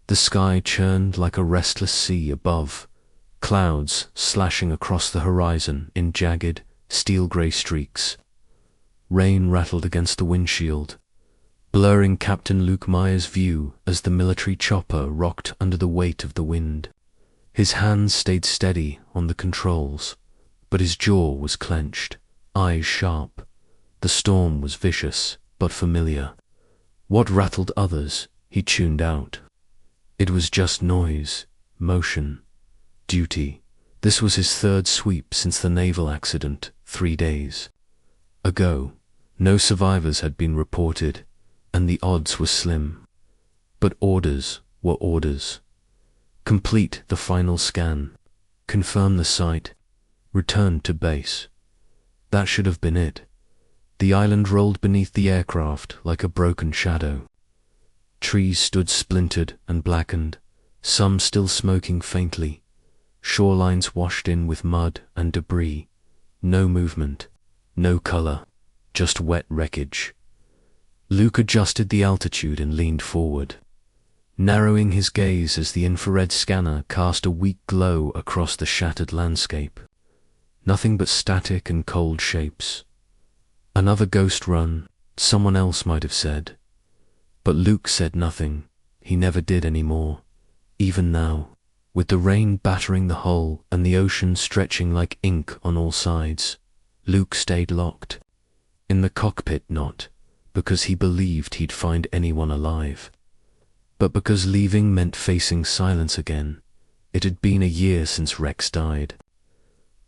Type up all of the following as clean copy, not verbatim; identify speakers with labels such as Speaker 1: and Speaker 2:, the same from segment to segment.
Speaker 1: The sky churned like a restless sea above, clouds slashing across the horizon in jagged, steel-grey streaks. Rain rattled against the windshield, blurring Captain Luke Meyer's view as the military chopper rocked under the weight of the wind. His hands stayed steady on the controls, but his jaw was clenched, eyes sharp. The storm was vicious, but familiar. What rattled others, he tuned out. It was just noise, motion, duty. This was his third sweep since the naval accident 3 days ago. No survivors had been reported, and the odds were slim. But orders were orders. Complete the final scan, confirm the site, return to base. That should have been it. The island rolled beneath the aircraft like a broken shadow. Trees stood splintered and blackened, some still smoking faintly. Shorelines washed in with mud and debris. No movement, no color, just wet wreckage. Luke adjusted the altitude and leaned forward, narrowing his gaze as the infrared scanner cast a weak glow across the shattered landscape. Nothing but static and cold shapes. Another ghost run, someone else might have said. But Luke said nothing. He never did anymore. Even now, with the rain battering the hull and the ocean stretching like ink on all sides, Luke stayed locked. In the cockpit, not because he believed he'd find anyone alive, but because leaving meant facing silence again. It had been a year since Rex died.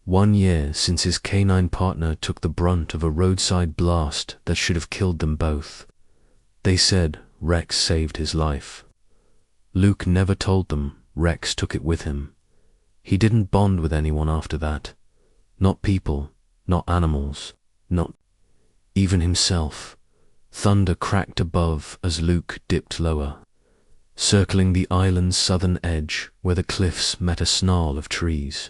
Speaker 1: 1 year since his canine partner took the brunt of a roadside blast that should have killed them both. They said Rex saved his life. Luke never told them Rex took it with him. He didn't bond with anyone after that. Not people, not animals, not even himself. Thunder cracked above as Luke dipped lower, circling the island's southern edge where the cliffs met a snarl of trees.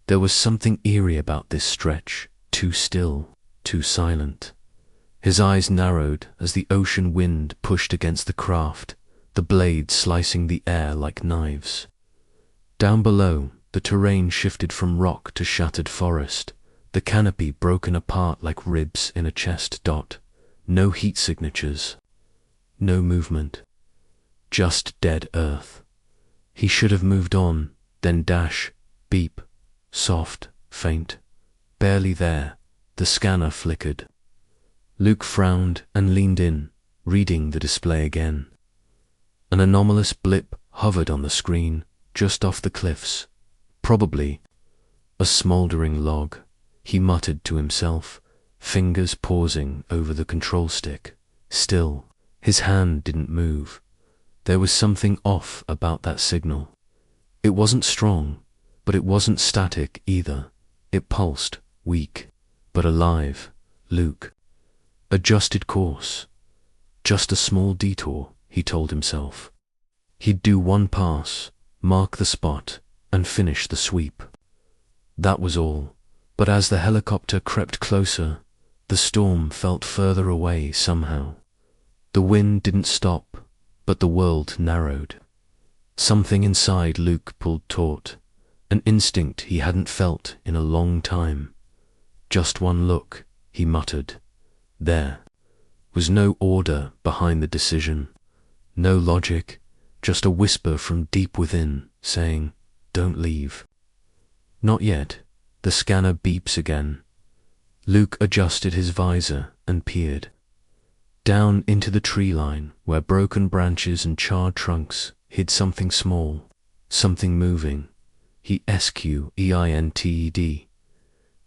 Speaker 1: There was something eerie about this stretch, too still, too silent. His eyes narrowed as the ocean wind pushed against the craft, the blades slicing the air like knives. Down below, the terrain shifted from rock to shattered forest, the canopy broken apart like ribs in a chest dot. No heat signatures, no movement, just dead earth. He should have moved on, then dash, beep, soft, faint, barely there. The scanner flickered. Luke frowned and leaned in, reading the display again. An anomalous blip hovered on the screen, just off the cliffs. Probably a smoldering log, he muttered to himself, fingers pausing over the control stick. Still, his hand didn't move. There was something off about that signal. It wasn't strong, but it wasn't static either. It pulsed, weak, but alive. Luke adjusted course. Just a small detour, he told himself. He'd do one pass, mark the spot, and finish the sweep. That was all. But as the helicopter crept closer, the storm felt further away somehow. The wind didn't stop, but the world narrowed. Something inside Luke pulled taut, an instinct he hadn't felt in a long time. Just one look, he muttered. There was no order behind the decision, no logic, just a whisper from deep within saying, "Don't leave." Not yet. The scanner beeps again. Luke adjusted his visor and peered down into the tree line where broken branches and charred trunks hid something small, something moving. He squinted.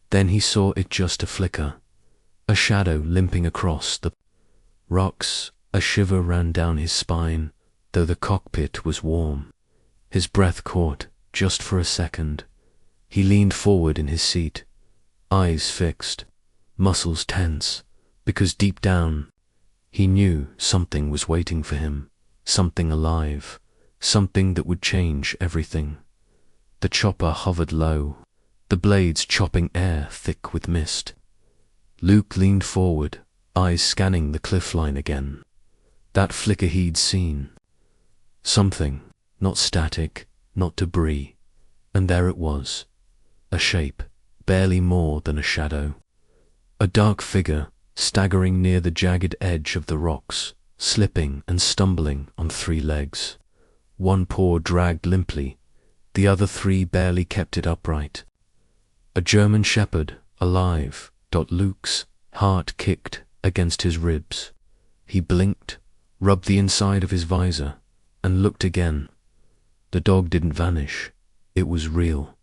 Speaker 1: Then he saw it just a flicker, a shadow limping across the rocks. A shiver ran down his spine, though the cockpit was warm. His breath caught, just for a second. He leaned forward in his seat, eyes fixed, muscles tense, because deep down, he knew something was waiting for him, something alive, something that would change everything. The chopper hovered low, the blades chopping air thick with mist. Luke leaned forward, eyes scanning the cliff line again. That flicker he'd seen. Something, not static, not debris. And there it was, a shape, barely more than a shadow. A dark figure, staggering near the jagged edge of the rocks, slipping and stumbling on 3 legs. One paw dragged limply, the other 3 barely kept it upright. A German shepherd, alive. Luke's heart kicked against his ribs. He blinked, rubbed the inside of his visor, and looked again. The dog didn't vanish. It was real.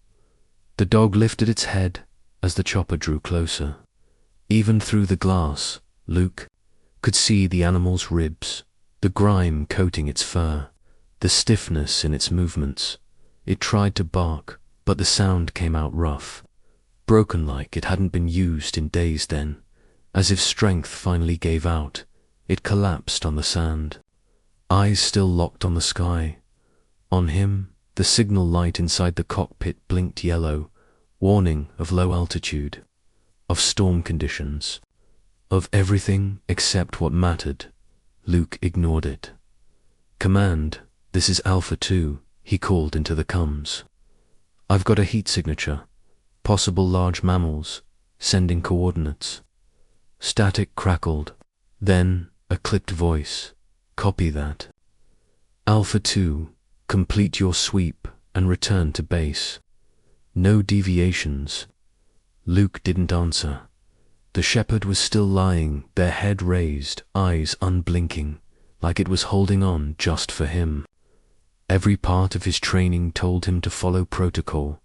Speaker 1: The dog lifted its head as the chopper drew closer. Even through the glass, Luke could see the animal's ribs, the grime coating its fur, the stiffness in its movements. It tried to bark, but the sound came out rough, broken like it hadn't been used in days then. As if strength finally gave out, it collapsed on the sand. Eyes still locked on the sky. On him, the signal light inside the cockpit blinked yellow, warning of low altitude, of storm conditions, of everything except what mattered. Luke ignored it. "Command, this is Alpha 2, he called into the comms. "I've got a heat signature. Possible large mammals. Sending coordinates." Static crackled. Then a clipped voice. "Copy that. Alpha 2, complete your sweep and return to base. No deviations." Luke didn't answer. The shepherd was still lying, their head raised, eyes unblinking, like it was holding on just for him. Every part of his training told him to follow protocol,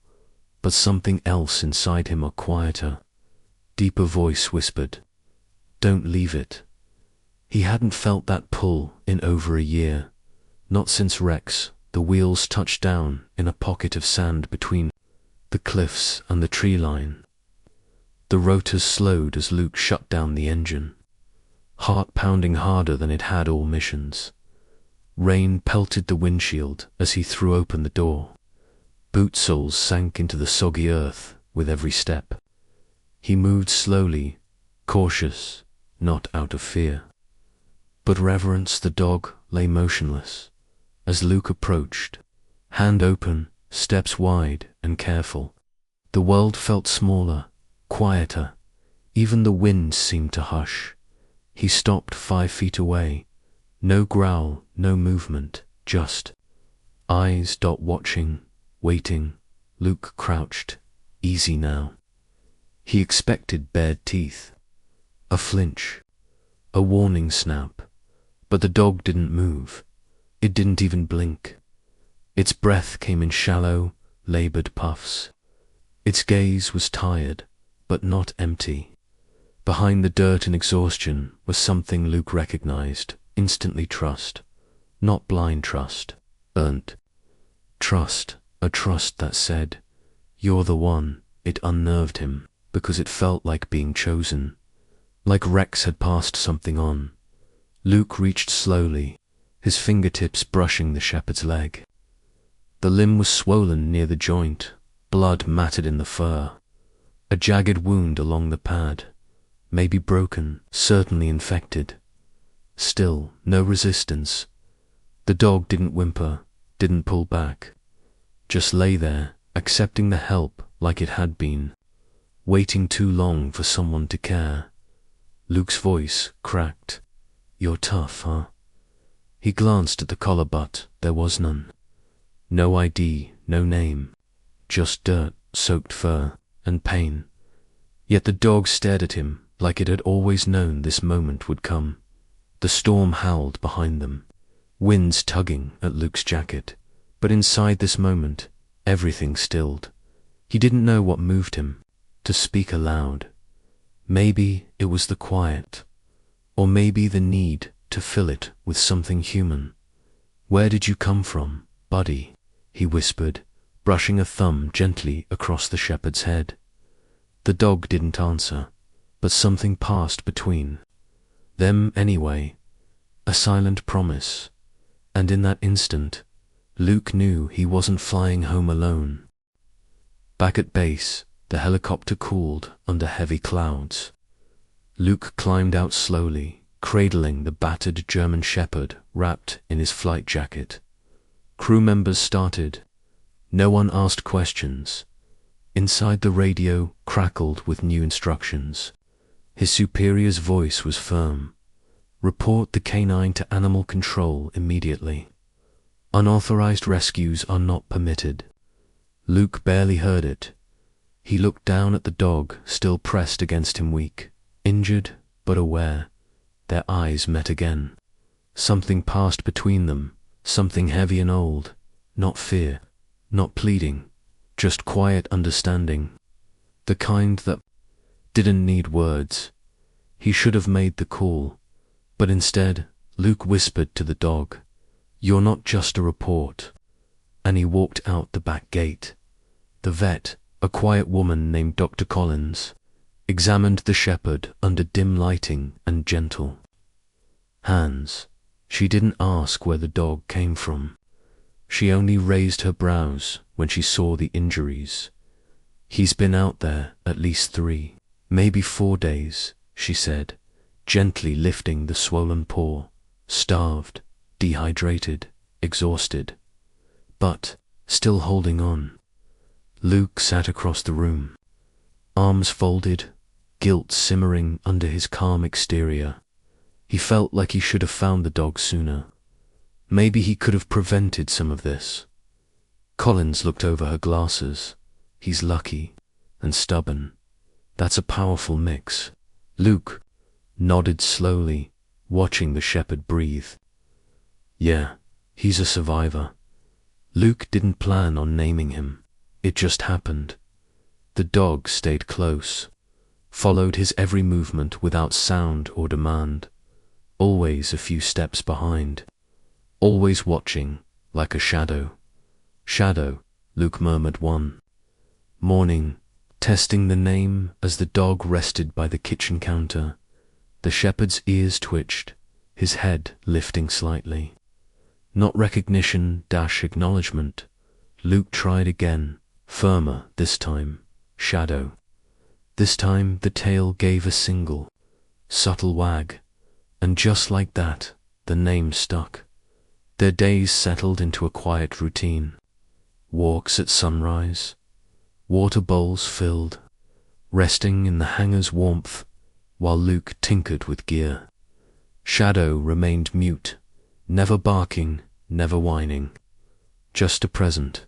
Speaker 1: but something else inside him, a quieter, deeper voice whispered, "Don't leave it." He hadn't felt that pull in over a year, not since Rex. The wheels touched down in a pocket of sand between the cliffs and the tree line. The rotors slowed as Luke shut down the engine, heart pounding harder than it had all missions. Rain pelted the windshield as he threw open the door. Boot soles sank into the soggy earth with every step. He moved slowly, cautious, not out of fear, but reverence. The dog lay motionless as Luke approached, hand open, steps wide and careful. The world felt smaller, quieter. Even the wind seemed to hush. He stopped 5 feet away. No growl, no movement, just eyes watching, waiting. Luke crouched, easy now. He expected bared teeth, a flinch, a warning snap, but the dog didn't move. It didn't even blink. Its breath came in shallow, labored puffs. Its gaze was tired, but not empty. Behind the dirt and exhaustion was something Luke recognized, instantly: trust. Not blind trust, earned trust, a trust that said, "You're the one." It unnerved him, because it felt like being chosen, like Rex had passed something on. Luke reached slowly, his fingertips brushing the shepherd's leg. The limb was swollen near the joint, blood matted in the fur. A jagged wound along the pad, maybe broken, certainly infected. Still, no resistance. The dog didn't whimper, didn't pull back. Just lay there, accepting the help like it had been, waiting too long for someone to care. Luke's voice cracked. "You're tough, huh?" He glanced at the collar butt. There was none. No ID, no name. Just dirt, soaked fur, and pain. Yet the dog stared at him like it had always known this moment would come. The storm howled behind them, winds tugging at Luke's jacket, but inside this moment, everything stilled. He didn't know what moved him to speak aloud. Maybe it was the quiet, or maybe the need to fill it with something human. "Where did you come from, buddy?" he whispered, brushing a thumb gently across the shepherd's head. The dog didn't answer, but something passed between them anyway, a silent promise, and in that instant, Luke knew he wasn't flying home alone. Back at base, the helicopter cooled under heavy clouds. Luke climbed out slowly, cradling the battered German shepherd wrapped in his flight jacket. Crew members started. No one asked questions. Inside the radio crackled with new instructions. His superior's voice was firm. Report the canine to animal control immediately. Unauthorized rescues are not permitted. Luke barely heard it. He looked down at the dog, still pressed against him, weak, injured but aware. Their eyes met again. Something passed between them, something heavy and old. Not fear, not pleading, just quiet understanding. The kind that didn't need words. He should have made the call, but instead, Luke whispered to the dog, "You're not just a report." And he walked out the back gate. The vet, a quiet woman named Dr. Collins, examined the shepherd under dim lighting and gentle hands. She didn't ask where the dog came from. She only raised her brows when she saw the injuries. "He's been out there at least 3, maybe 4 days," she said, gently lifting the swollen paw. "Starved, dehydrated, exhausted, but still holding on." Luke sat across the room, arms folded, guilt simmering under his calm exterior. He felt like he should have found the dog sooner. Maybe he could have prevented some of this. Collins looked over her glasses. "He's lucky and stubborn. That's a powerful mix." Luke nodded slowly, watching the shepherd breathe. "Yeah, he's a survivor." Luke didn't plan on naming him. It just happened. The dog stayed close, followed his every movement without sound or demand, always a few steps behind, always watching like a shadow. "Shadow," Luke murmured one morning, testing the name as the dog rested by the kitchen counter. The shepherd's ears twitched, his head lifting slightly. Not recognition - acknowledgement. Luke tried again, firmer this time. "Shadow." This time the tail gave a single, subtle wag, and just like that, the name stuck. Their days settled into a quiet routine. Walks at sunrise, water bowls filled, resting in the hangar's warmth while Luke tinkered with gear. Shadow remained mute, never barking, never whining, just a present.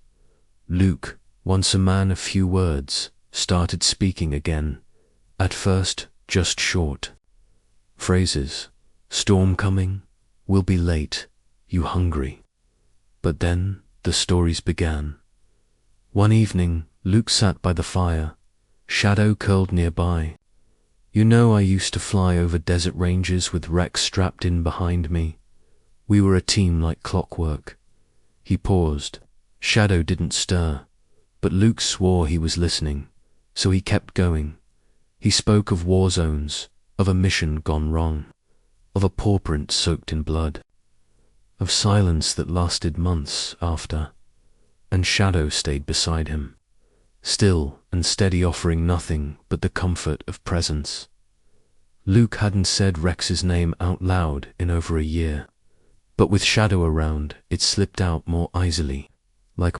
Speaker 1: Luke, once a man of few words, started speaking again, at first just short phrases. "Storm coming, we'll be late, you hungry?" But then the stories began. One evening, Luke sat by the fire, Shadow curled nearby. "You know, I used to fly over desert ranges with Rex strapped in behind me. We were a team like clockwork." He paused. Shadow didn't stir, but Luke swore he was listening, so he kept going. He spoke of war zones, of a mission gone wrong, of a paw print soaked in blood, of silence that lasted months after, and Shadow stayed beside him, still and steady, offering nothing but the comfort of presence. Luke hadn't said Rex's name out loud in over a year, but with Shadow around, it slipped out more easily, like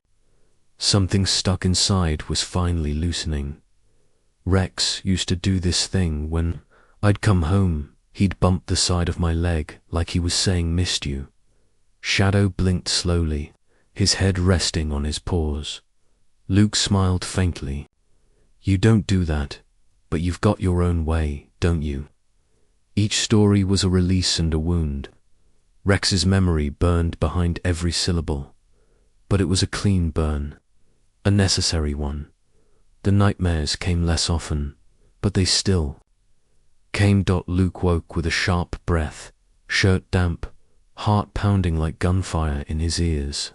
Speaker 1: something stuck inside was finally loosening. Rex used to do this thing when I'd come home. He'd bump the side of my leg like he was saying, "Missed you." Shadow blinked slowly, his head resting on his paws. Luke smiled faintly. "You don't do that, but you've got your own way, don't you?" Each story was a release and a wound. Rex's memory burned behind every syllable, but it was a clean burn, a necessary one. The nightmares came less often, but they still came. Luke woke with a sharp breath, shirt damp, heart pounding like gunfire in his ears.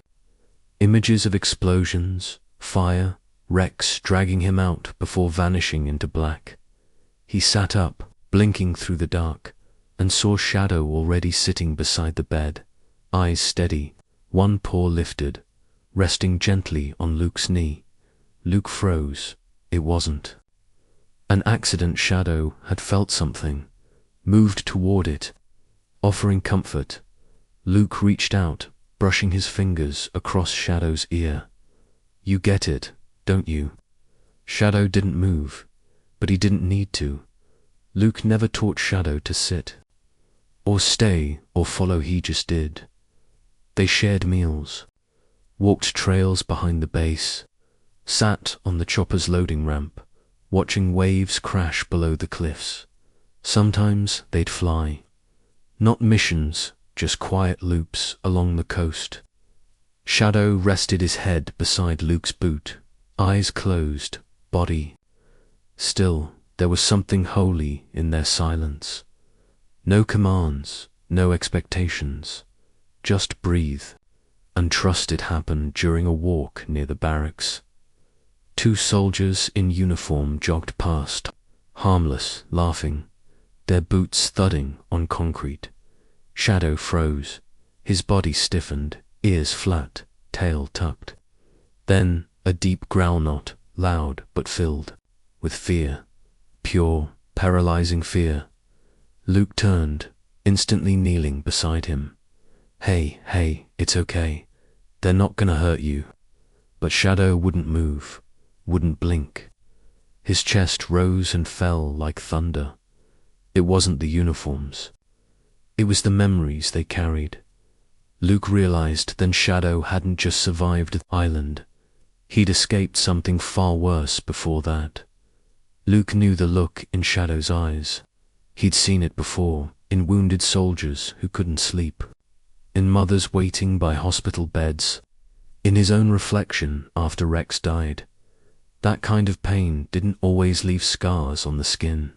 Speaker 1: Images of explosions, fire, Rex dragging him out before vanishing into black. He sat up, blinking through the dark, and saw Shadow already sitting beside the bed, eyes steady, one paw lifted, resting gently on Luke's knee. Luke froze. It wasn't an accident. Shadow had felt something, moved toward it, offering comfort. Luke reached out, brushing his fingers across Shadow's ear. "You get it, don't you?" Shadow didn't move, but he didn't need to. Luke never taught Shadow to sit, or stay, or follow. He just did. They shared meals, walked trails behind the base, sat on the chopper's loading ramp, watching waves crash below the cliffs. Sometimes they'd fly. Not missions, just quiet loops along the coast. Shadow rested his head beside Luke's boot, eyes closed, body still. There was something holy in their silence. No commands, no expectations. Just breathe, and trust it happened during a walk near the barracks. Two soldiers in uniform jogged past, harmless, laughing, their boots thudding on concrete. Shadow froze, his body stiffened, ears flat, tail tucked. Then a deep growl, not loud but filled with fear, pure, paralyzing fear. Luke turned, instantly kneeling beside him. Hey, it's okay. They're not gonna hurt you." But Shadow wouldn't move, wouldn't blink. His chest rose and fell like thunder. It wasn't the uniforms. It was the memories they carried. Luke realized then Shadow hadn't just survived the island. He'd escaped something far worse before that. Luke knew the look in Shadow's eyes. He'd seen it before, in wounded soldiers who couldn't sleep, in mothers waiting by hospital beds, in his own reflection after Rex died. That kind of pain didn't always leave scars on the skin.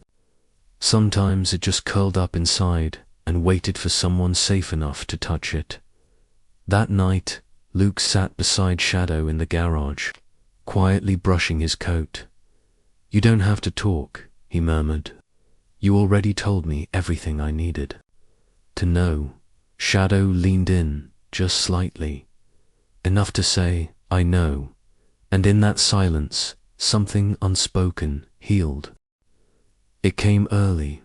Speaker 1: Sometimes it just curled up inside and waited for someone safe enough to touch it. That night, Luke sat beside Shadow in the garage, quietly brushing his coat. "You don't have to talk," he murmured. "You already told me everything I needed to know." Shadow leaned in, just slightly, enough to say, "I know." And in that silence, something unspoken healed. It came early,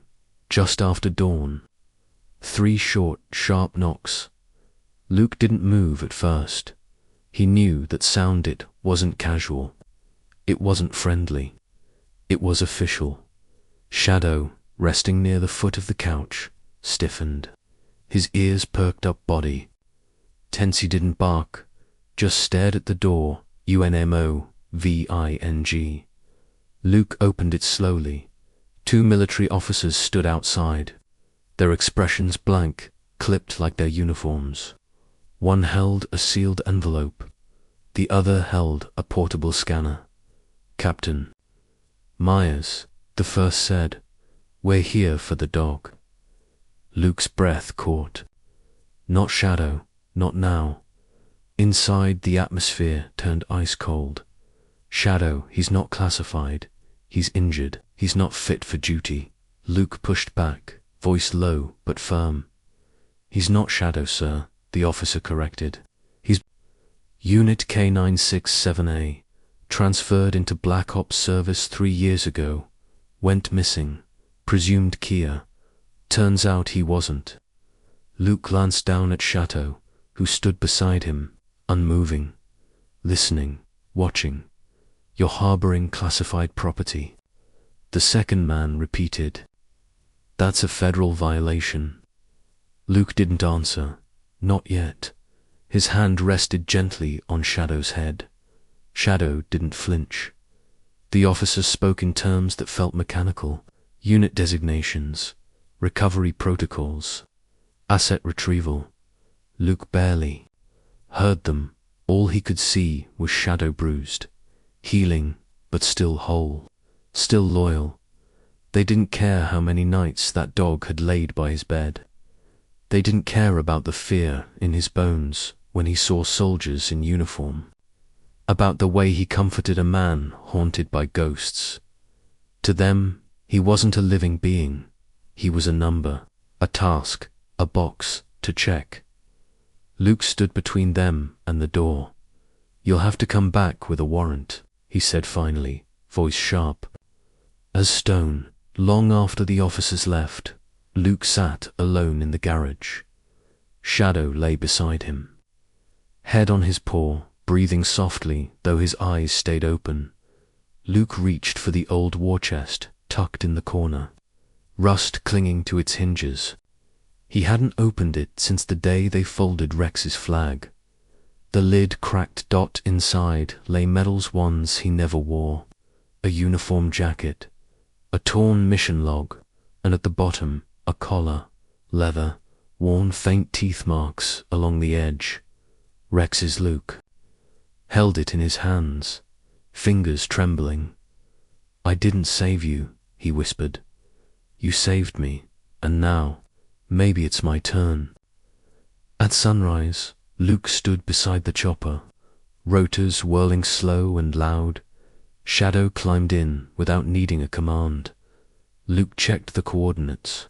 Speaker 1: just after dawn. 3 short, sharp knocks. Luke didn't move at first. He knew that sound it wasn't casual. It wasn't friendly. It was official. Shadow, resting near the foot of the couch, stiffened. His ears perked up, body tense. He didn't bark, just stared at the door, UNMOVING. Luke opened it slowly. 2 military officers stood outside, their expressions blank, clipped like their uniforms. One held a sealed envelope. The other held a portable scanner. "Captain Myers," the first said, "we're here for the dog." Luke's breath caught. Not Shadow, not now. Inside, the atmosphere turned ice cold. "Shadow, he's not classified. He's injured. He's not fit for duty." Luke pushed back, voice low but firm. "He's not Shadow, sir," the officer corrected. "He's Unit K967A, transferred into Black Ops service 3 years ago. Went missing. Presumed Kia. Turns out he wasn't." Luke glanced down at Shadow, who stood beside him, unmoving, listening, watching. "You're harboring classified property." The second man repeated, "That's a federal violation." Luke didn't answer. Not yet. His hand rested gently on Shadow's head. Shadow didn't flinch. The officer spoke in terms that felt mechanical. Unit designations, recovery protocols, asset retrieval. Luke barely heard them. All he could see was Shadow bruised, healing, but still whole, still loyal. They didn't care how many nights that dog had laid by his bed. They didn't care about the fear in his bones when he saw soldiers in uniform, about the way he comforted a man haunted by ghosts. To them, he wasn't a living being. He was a number, a task, a box to check. Luke stood between them and the door. "You'll have to come back with a warrant," he said finally, voice sharp as stone. Long after the officers left, Luke sat alone in the garage. Shadow lay beside him. Head on his paw, breathing softly, though his eyes stayed open. Luke reached for the old war chest, tucked in the corner, rust clinging to its hinges. He hadn't opened it since the day they folded Rex's flag. The lid cracked. Inside lay medals, ones he never wore, a uniform jacket, a torn mission log, and at the bottom a collar, leather, worn, faint teeth marks along the edge. Rex's. Luke held it in his hands, fingers trembling. "I didn't save you," he whispered. "You saved me, and now, maybe it's my turn." At sunrise, Luke stood beside the chopper, rotors whirling slow and loud. Shadow climbed in without needing a command. Luke checked the coordinates,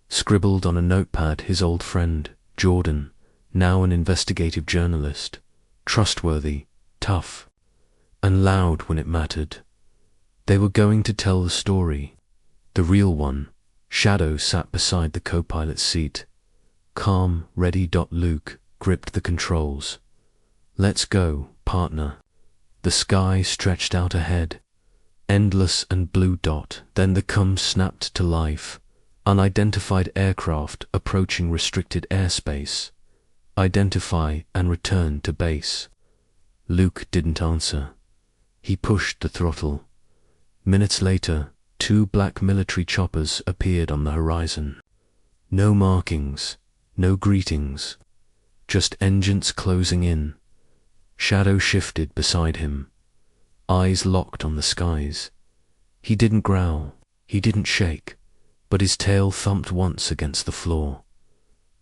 Speaker 1: scribbled on a notepad his old friend, Jordan, now an investigative journalist, trustworthy, tough, and loud when it mattered. They were going to tell the story, the real one. Shadow sat beside the co-pilot's seat, calm, ready. Luke gripped the controls. "Let's go, partner." The sky stretched out ahead, endless and blue. Then the com snapped to life. Unidentified aircraft approaching restricted airspace. Identify and return to base. Luke didn't answer. He pushed the throttle. Minutes later, 2 black military choppers appeared on the horizon. No markings, no greetings, just engines closing in. Shadow shifted beside him, eyes locked on the skies. He didn't growl, he didn't shake, but his tail thumped once against the floor.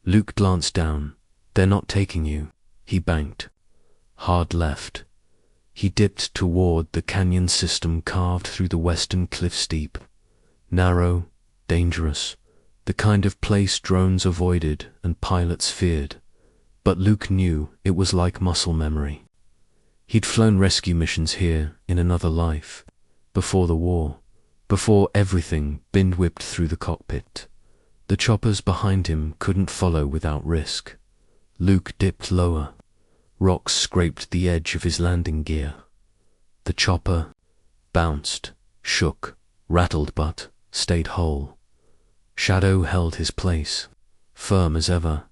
Speaker 1: Luke glanced down. "They're not taking you," he banked. Hard left. He dipped toward the canyon system carved through the western cliff steep. Narrow, dangerous, the kind of place drones avoided and pilots feared. But Luke knew it was like muscle memory. He'd flown rescue missions here in another life, before the war, before everything been whipped through the cockpit. The choppers behind him couldn't follow without risk. Luke dipped lower. Rocks scraped the edge of his landing gear. The chopper bounced, shook, rattled, but stayed whole. Shadow held his place, firm as ever.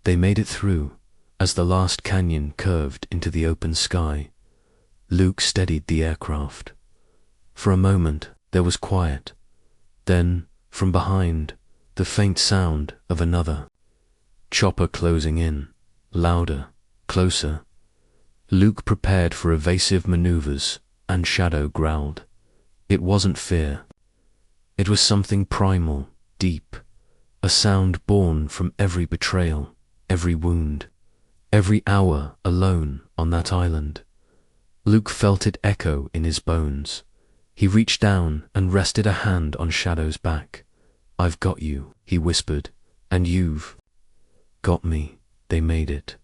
Speaker 1: They made it through. As the last canyon curved into the open sky, Luke steadied the aircraft. For a moment there was quiet. Then, from behind, the faint sound of another chopper closing in, louder, closer. Luke prepared for evasive maneuvers, and Shadow growled. It wasn't fear. It was something primal, deep, a sound born from every betrayal, every wound, every hour alone on that island. Luke felt it echo in his bones. He reached down and rested a hand on Shadow's back. "I've got you," he whispered, "and you've got me." They made it.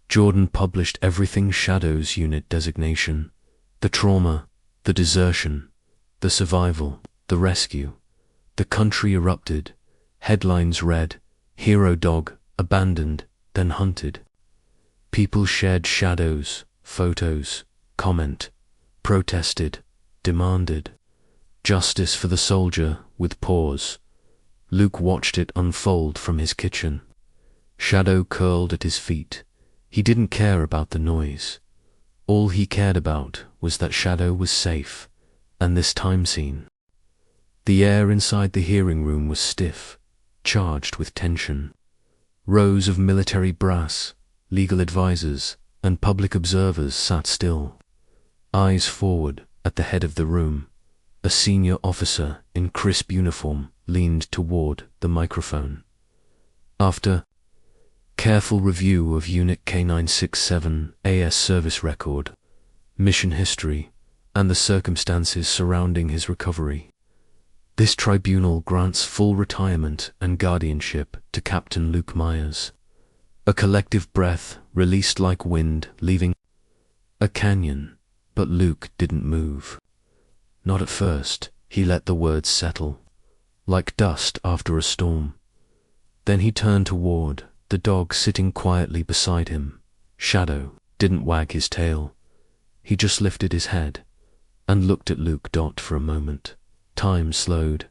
Speaker 1: Jordan published everything: Shadow's unit designation, the trauma, the desertion, the survival, the rescue. The country erupted. Headlines read, "Hero dog, abandoned, then hunted." People shared Shadow's photos, comment, protested, demanded. Justice for the soldier, with pause. Luke watched it unfold from his kitchen. Shadow curled at his feet. He didn't care about the noise. All he cared about was that Shadow was safe, and this time scene. The air inside the hearing room was stiff, charged with tension. Rows of military brass, legal advisors, and public observers sat still, eyes forward at the head of the room. A senior officer in crisp uniform leaned toward the microphone. After careful review of Unit K967 AS service record, mission history, and the circumstances surrounding his recovery, this tribunal grants full retirement and guardianship to Captain Luke Myers. A collective breath released like wind, leaving a canyon, but Luke didn't move. Not at first. He let the words settle, like dust after a storm. Then he turned toward the dog sitting quietly beside him, Shadow didn't wag his tail. He just lifted his head and looked at Luke for a moment. Time slowed.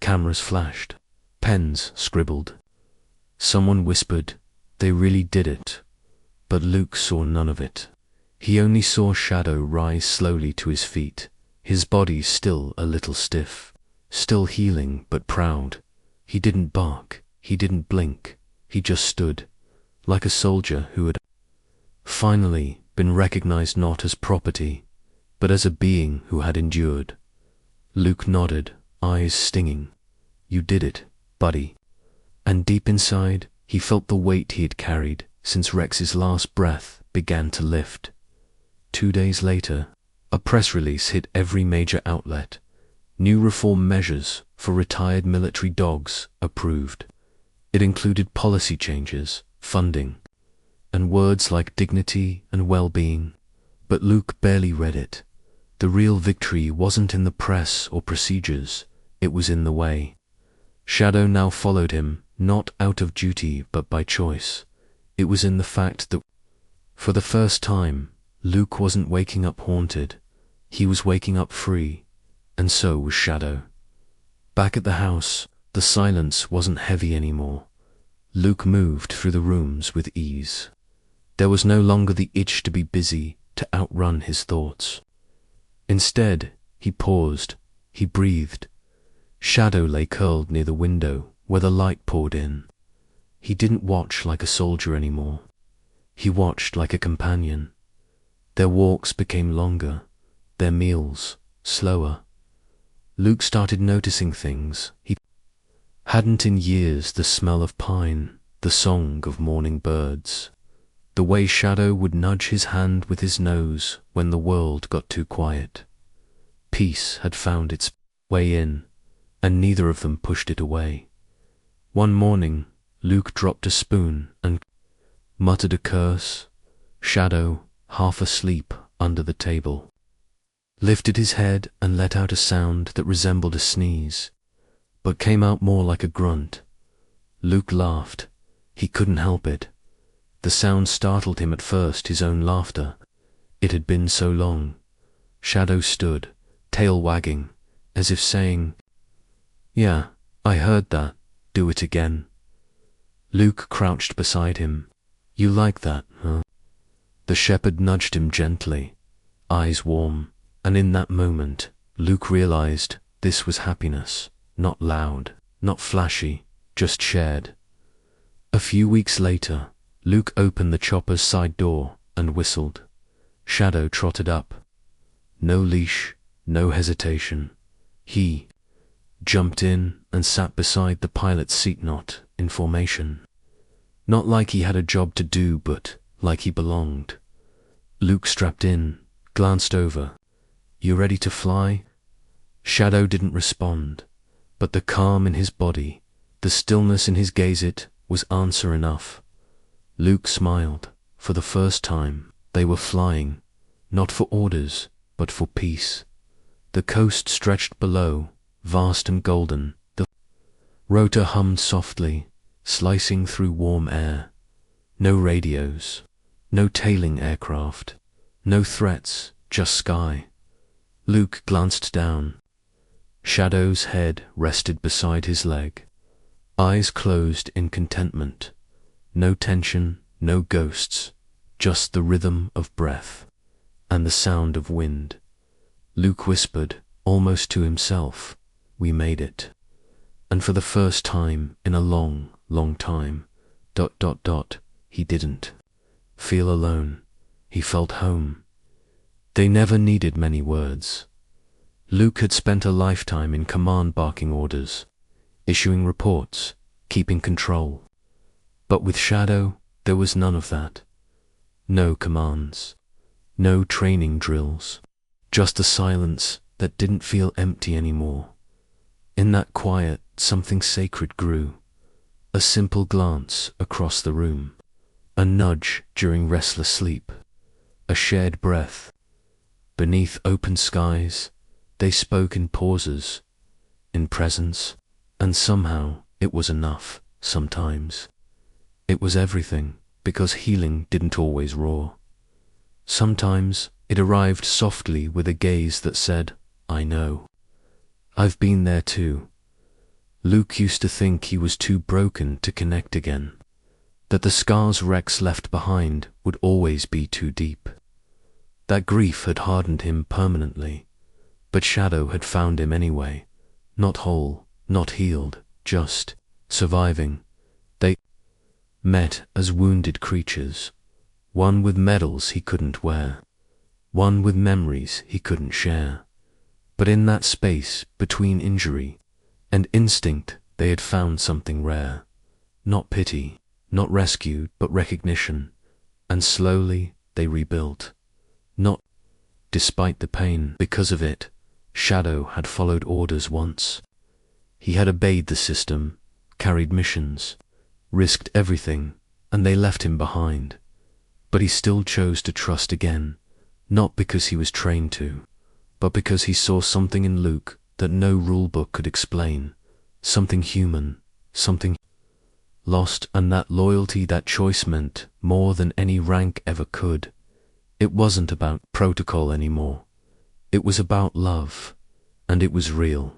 Speaker 1: Cameras flashed. Pens scribbled. Someone whispered, "They really did it." But Luke saw none of it. He only saw Shadow rise slowly to his feet, his body still a little stiff, still healing but proud. He didn't bark, he didn't blink, he just stood, like a soldier who had finally been recognized not as property, but as a being who had endured. Luke nodded, eyes stinging. "You did it, buddy." And deep inside, he felt the weight he had carried since Rex's last breath began to lift. 2 days later, a press release hit every major outlet. New reform measures for retired military dogs approved. It included policy changes, funding, and words like dignity and well-being. But Luke barely read it. The real victory wasn't in the press or procedures, it was in the way. Shadow now followed him, not out of duty but by choice. It was in the fact that, for the first time, Luke wasn't waking up haunted. He was waking up free, and so was Shadow. Back at the house, the silence wasn't heavy anymore. Luke moved through the rooms with ease. There was no longer the itch to be busy, to outrun his thoughts. Instead, he paused, he breathed. Shadow lay curled near the window where the light poured in. He didn't watch like a soldier anymore. He watched like a companion. Their walks became longer, their meals slower. Luke started noticing things he hadn't in years: the smell of pine, the song of morning birds, the way Shadow would nudge his hand with his nose when the world got too quiet. Peace had found its way in, and neither of them pushed it away. One morning, Luke dropped a spoon and muttered a curse. Shadow, half asleep under the table, lifted his head and let out a sound that resembled a sneeze, but came out more like a grunt. Luke laughed. He couldn't help it. The sound startled him at first, his own laughter. It had been so long. Shadow stood, tail wagging, as if saying, "Yeah, I heard that. Do it again." Luke crouched beside him. "You like that, huh?" The shepherd nudged him gently, eyes warm, and in that moment, Luke realized this was happiness, not loud, not flashy, just shared. A few weeks later, Luke opened the chopper's side door and whistled. Shadow trotted up. No leash, no hesitation. He jumped in and sat beside the pilot's seat knot in formation. Not like he had a job to do, but like he belonged. Luke strapped in, glanced over. "You ready to fly?" Shadow didn't respond, but the calm in his body, the stillness in his gaze, it was answer enough. Luke smiled. For the first time, they were flying, not for orders, but for peace. The coast stretched below, vast and golden. The rotor hummed softly, slicing through warm air. No radios, no tailing aircraft, no threats, just sky. Luke glanced down. Shadow's head rested beside his leg, eyes closed in contentment. No tension, no ghosts, just the rhythm of breath and the sound of wind. Luke whispered, almost to himself, "We made it." And for the first time in a long, long time, he didn't feel alone. He felt home. They never needed many words. Luke had spent a lifetime in command barking orders, issuing reports, keeping control. But with Shadow, there was none of that. No commands, no training drills, just a silence that didn't feel empty anymore. In that quiet, something sacred grew. A simple glance across the room, a nudge during restless sleep, a shared breath. Beneath open skies, they spoke in pauses, in presence, and somehow it was enough, sometimes. It was everything, because healing didn't always roar. Sometimes it arrived softly with a gaze that said, I know. I've been there too. Luke used to think he was too broken to connect again, that the scars Rex left behind would always be too deep. That grief had hardened him permanently, but Shadow had found him anyway, not whole, not healed, just surviving. They met as wounded creatures, one with medals he couldn't wear, one with memories he couldn't share. But in that space between injury and instinct they had found something rare. Not pity, not rescue, but recognition. And slowly they rebuilt. Not despite the pain, because of it. Shadow had followed orders once. He had obeyed the system, carried missions, risked everything, and they left him behind. But he still chose to trust again, not because he was trained to, but because he saw something in Luke that no rulebook could explain, something human, something lost, and that loyalty, that choice meant more than any rank ever could. It wasn't about protocol anymore. It was about love, and it was real.